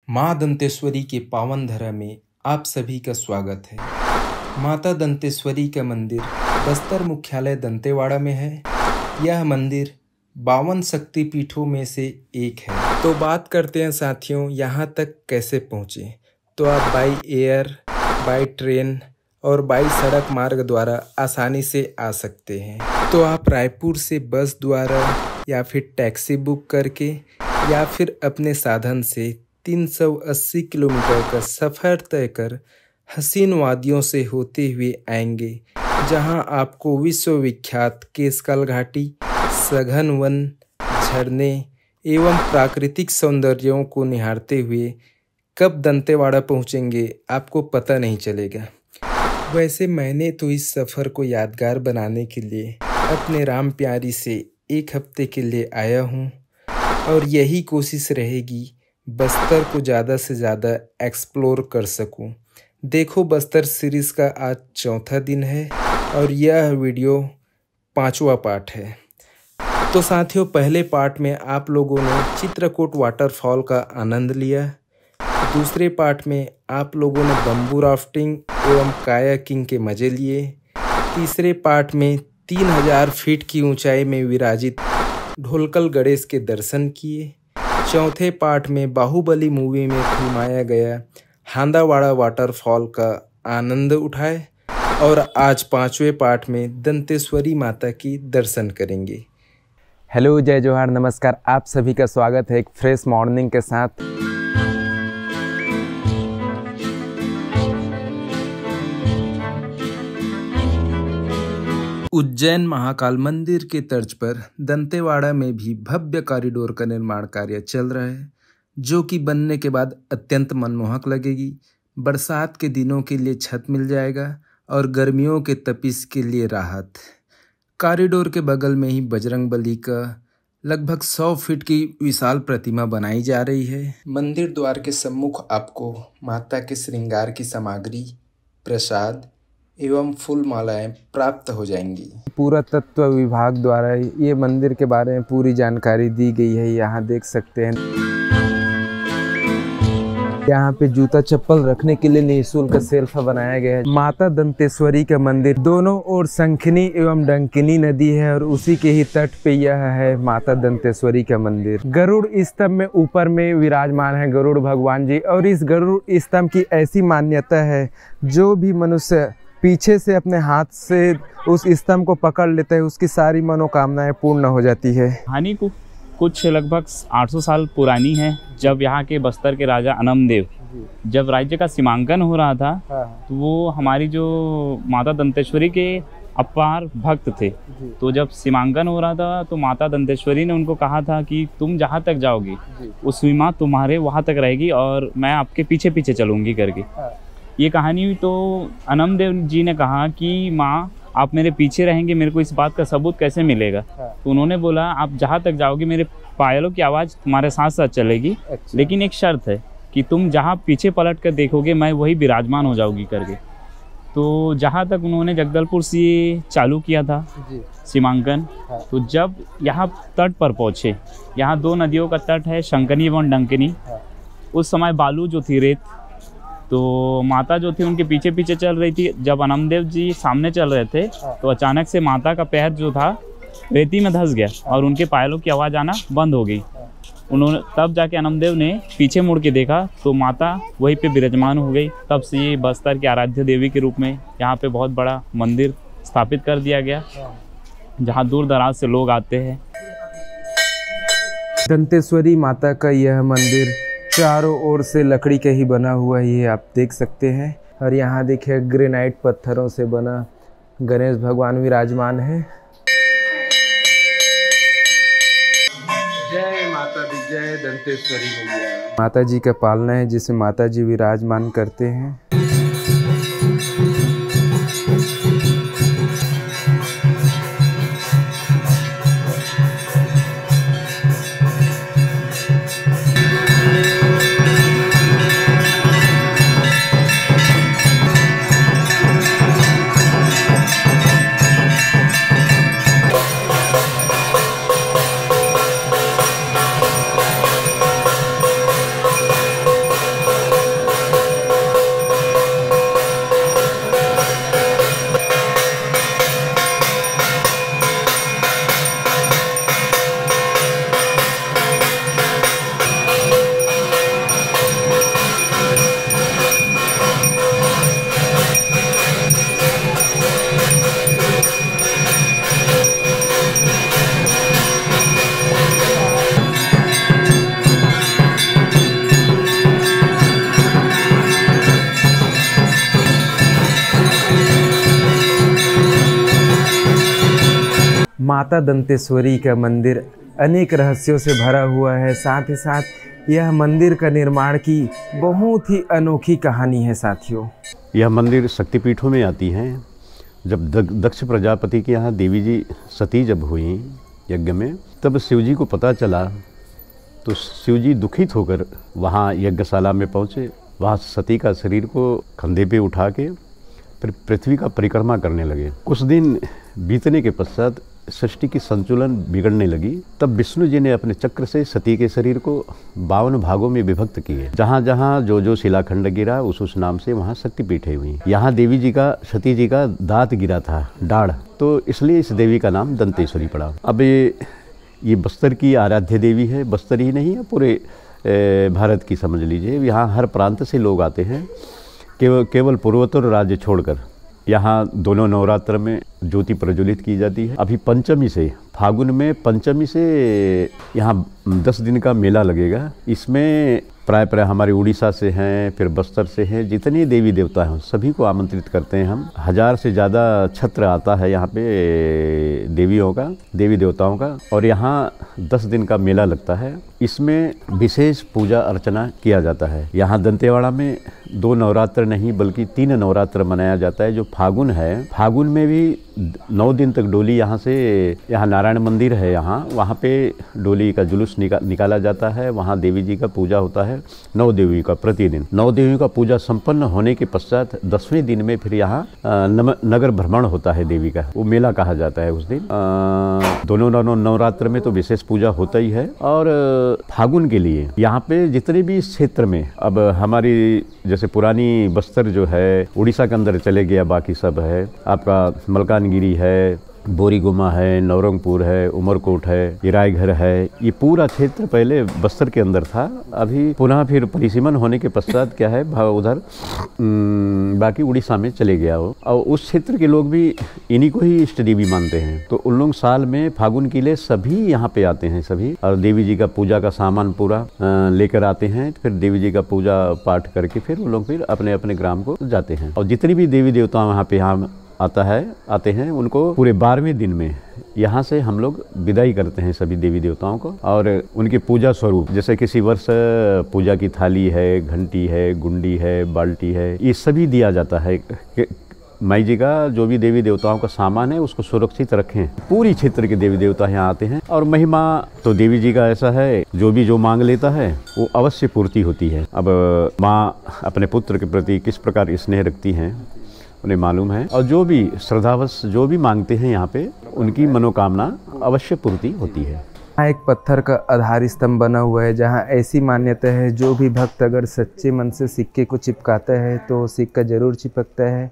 माँ दंतेश्वरी के पावन धरा में आप सभी का स्वागत है। माता दंतेश्वरी का मंदिर बस्तर मुख्यालय दंतेवाड़ा में है। यह मंदिर 52 शक्तिपीठों में से एक है। तो बात करते हैं साथियों, यहाँ तक कैसे पहुँचे। तो आप बाई एयर, बाई ट्रेन और बाई सड़क मार्ग द्वारा आसानी से आ सकते हैं। तो आप रायपुर से बस द्वारा या फिर टैक्सी बुक करके या फिर अपने साधन से 380 किलोमीटर का सफ़र तय कर हसीन वादियों से होते हुए आएंगे, जहां आपको विश्वविख्यात केसकाल घाटी, सघन वन, झरने एवं प्राकृतिक सौंदर्यों को निहारते हुए कब दंतेवाड़ा पहुंचेंगे आपको पता नहीं चलेगा। वैसे मैंने तो इस सफ़र को यादगार बनाने के लिए अपने राम प्यारी से 1 हफ्ते के लिए आया हूं और यही कोशिश रहेगी बस्तर को ज़्यादा से ज़्यादा एक्सप्लोर कर सकूं। देखो, बस्तर सीरीज़ का आज 4था दिन है और यह वीडियो 5वां पार्ट है। तो साथियों, पहले पार्ट में आप लोगों ने चित्रकूट वाटरफॉल का आनंद लिया। दूसरे पार्ट में आप लोगों ने बम्बू राफ्टिंग एवं कायाकिंग के मज़े लिए। तीसरे पार्ट में 3000 फीट की ऊंचाई में विराजित ढोलकल गणेश के दर्शन किए। चौथे पार्ट में बाहुबली मूवी में फिल्माया गया हांदावाड़ा वाटरफॉल का आनंद उठाए और आज 5वें पार्ट में दंतेश्वरी माता की दर्शन करेंगे। हेलो, जय जोहार, नमस्कार। आप सभी का स्वागत है एक फ्रेश मॉर्निंग के साथ। उज्जैन महाकाल मंदिर के तर्ज पर दंतेवाड़ा में भी भव्य कॉरिडोर का निर्माण कार्य चल रहा है, जो कि बनने के बाद अत्यंत मनमोहक लगेगी। बरसात के दिनों के लिए छत मिल जाएगा और गर्मियों के तपिश के लिए राहत। कॉरिडोर के बगल में ही बजरंगबली का लगभग 100 फीट की विशाल प्रतिमा बनाई जा रही है। मंदिर द्वार के सम्मुख आपको माता के श्रृंगार की सामग्री, प्रसाद एवं फूल मालाएं प्राप्त हो जाएंगी। पुरातत्व विभाग द्वारा ये मंदिर के बारे में पूरी जानकारी दी गई है। यहाँ देख सकते हैं, यहाँ पे जूता चप्पल रखने के लिए निःशुल्क सेल्फ बनाया गया है। माता दंतेश्वरी का मंदिर दोनों ओर शंखिनी एवं डंकिनी नदी है और उसी के ही तट पे यह है माता दंतेश्वरी का मंदिर। गरुड़ स्तंभ में ऊपर में विराजमान है गरुड़ भगवान जी, और इस गरुड़ स्तंभ की ऐसी मान्यता है, जो भी मनुष्य पीछे से अपने हाथ से उस स्तंभ को पकड़ लेते हैं, उसकी सारी मनोकामनाएं पूर्ण हो जाती है। कहानी को कुछ लगभग 800 साल पुरानी है। जब यहाँ के बस्तर के राजा अनमदेव जब राज्य का सीमांकन हो रहा था, तो वो हमारी जो माता दंतेश्वरी के अपार भक्त थे। तो जब सीमांकन हो रहा था तो माता दंतेश्वरी ने उनको कहा था कि तुम जहाँ तक जाओगी उस सीमा तुम्हारे वहाँ तक रहेगी और मैं आपके पीछे पीछे चलूँगी करके। ये कहानी हुई तो अनमदेव जी ने कहा कि माँ, आप मेरे पीछे रहेंगे, मेरे को इस बात का सबूत कैसे मिलेगा। तो उन्होंने बोला, आप जहाँ तक जाओगे मेरे पायलों की आवाज़ तुम्हारे साथ साथ चलेगी, लेकिन एक शर्त है कि तुम जहाँ पीछे पलट कर देखोगे मैं वही विराजमान हो जाऊगी करके। तो जहाँ तक उन्होंने जगदलपुर से चालू किया था सीमांकन, तो जब यहाँ तट पर पहुँचे, यहाँ 2 नदियों का तट है, शंकनी एवं डंकिनी। उस समय बालू जो थी, रेत, तो माता जो थी उनके पीछे पीछे चल रही थी। जब अनमदेव जी सामने चल रहे थे तो अचानक से माता का पैर जो था रेती में धंस गया और उनके पायलों की आवाज़ आना बंद हो गई। उन्होंने तब जाके अनमदेव ने पीछे मुड़ के देखा तो माता वहीं पे विराजमान हो गई। तब से ये बस्तर की आराध्य देवी के रूप में यहाँ पे बहुत बड़ा मंदिर स्थापित कर दिया गया, जहाँ दूर दराज से लोग आते हैं। दंतेश्वरी माता का यह मंदिर चारों ओर से लकड़ी का ही बना हुआ ही है, आप देख सकते हैं। और यहाँ देखिए ग्रेनाइट पत्थरों से बना गणेश भगवान विराजमान है। जय माता दी, जय दंतेश्वरी मैया। माता जी का पालना है जिसे माता जी विराजमान करते हैं। माता दंतेश्वरी का मंदिर अनेक रहस्यों से भरा हुआ है। साथ ही साथ यह मंदिर का निर्माण की बहुत ही अनोखी कहानी है साथियों। यह मंदिर शक्तिपीठों में आती हैं। जब दक्ष प्रजापति के यहाँ देवी जी सती जब हुई यज्ञ में, तब शिव जी को पता चला तो शिव जी दुखित होकर वहाँ यज्ञशाला में पहुँचे। वहाँ सती का शरीर को कंधे पे उठा के फिर पृथ्वी का परिक्रमा करने लगे। कुछ दिन बीतने के पश्चात सृष्टि की संतुलन बिगड़ने लगी। तब विष्णु जी ने अपने चक्र से सती के शरीर को 52 भागों में विभक्त किए। जहाँ जहाँ जो शिलाखंड गिरा उस नाम से वहाँ शक्तिपीठें हुई। यहाँ देवी जी का, सती जी का दांत गिरा था, डाढ़, तो इसलिए इस देवी का नाम दंतेश्वरी पड़ा। अब ये बस्तर की आराध्य देवी है। बस्तर ही नहीं है, पूरे भारत की समझ लीजिए। यहाँ हर प्रांत से लोग आते हैं, केवल पूर्वोत्तर राज्य छोड़कर। यहाँ दोनों नवरात्र में ज्योति प्रज्वलित की जाती है। अभी पंचमी से, फागुन में पंचमी से यहाँ 10 दिन का मेला लगेगा। इसमें प्राय हमारे उड़ीसा से हैं, फिर बस्तर से हैं, जितनी देवी देवता हैं सभी को आमंत्रित करते हैं हम। 1000 से ज़्यादा छत्र आता है यहाँ पे देवियों का, देवी देवताओं का। और यहाँ 10 दिन का मेला लगता है। इसमें विशेष पूजा अर्चना किया जाता है। यहाँ दंतेवाड़ा में 2 नवरात्र नहीं बल्कि 3 नवरात्र मनाया जाता है। जो फागुन है, फागुन में भी 9 दिन तक डोली यहाँ से, यहाँ नारायण मंदिर है यहाँ, वहाँ पे डोली का जुलूस निकाला जाता है। वहाँ देवी जी का पूजा होता है 9 देवी का प्रतिदिन। 9 देवी का पूजा संपन्न होने के पश्चात 10वें दिन में फिर यहाँ नगर भ्रमण होता है देवी का, वो मेला कहा जाता है उस दिन। दोनों नवरात्र में तो विशेष पूजा होता ही है। और फागुन के लिए यहाँ पे जितने भी इस क्षेत्र में, अब हमारी जैसे पुरानी बस्तर जो है उड़ीसा के अंदर चले गया, बाकी सब है आपका मलकानगिरी है, बोरीगुमा है, नवरंगपुर है, उमरकोट है, ये रायघर है। ये पूरा क्षेत्र पहले बस्तर के अंदर था। अभी पुनः फिर परिसीमन होने के पश्चात क्या है, उधर बाकी उड़ीसा में चले गया हो। और उस क्षेत्र के लोग भी इन्हीं को ही इष्ट देवी मानते हैं। तो उन लोग साल में फागुन के लिए सभी यहाँ पे आते हैं सभी, और देवी जी का पूजा का सामान पूरा लेकर आते हैं। फिर देवी जी का पूजा पाठ करके फिर उन लोग फिर अपने अपने ग्राम को जाते हैं। और जितनी भी देवी देवता वहाँ पे आते हैं, उनको पूरे 12वें दिन में यहाँ से हम लोग विदाई करते हैं सभी देवी देवताओं को। और उनके पूजा स्वरूप, जैसे किसी वर्ष पूजा की थाली है, घंटी है, गुंडी है, बाल्टी है, ये सभी दिया जाता है। माई जी का जो भी देवी देवताओं का सामान है उसको सुरक्षित रखें। पूरी क्षेत्र के देवी देवता यहाँ आते हैं। और महिमा तो देवी जी का ऐसा है, जो मांग लेता है वो अवश्य पूर्ति होती है। अब माँ अपने पुत्र के प्रति किस प्रकार स्नेह रखती हैं उन्हें मालूम है। और जो भी श्रद्धावश जो भी मांगते हैं यहाँ पे, उनकी मनोकामना अवश्य पूर्ति होती है। यहाँ एक पत्थर का आधार स्तंभ बना हुआ है, जहाँ ऐसी मान्यता है जो भी भक्त अगर सच्चे मन से सिक्के को चिपकाता है तो सिक्का जरूर चिपकता है।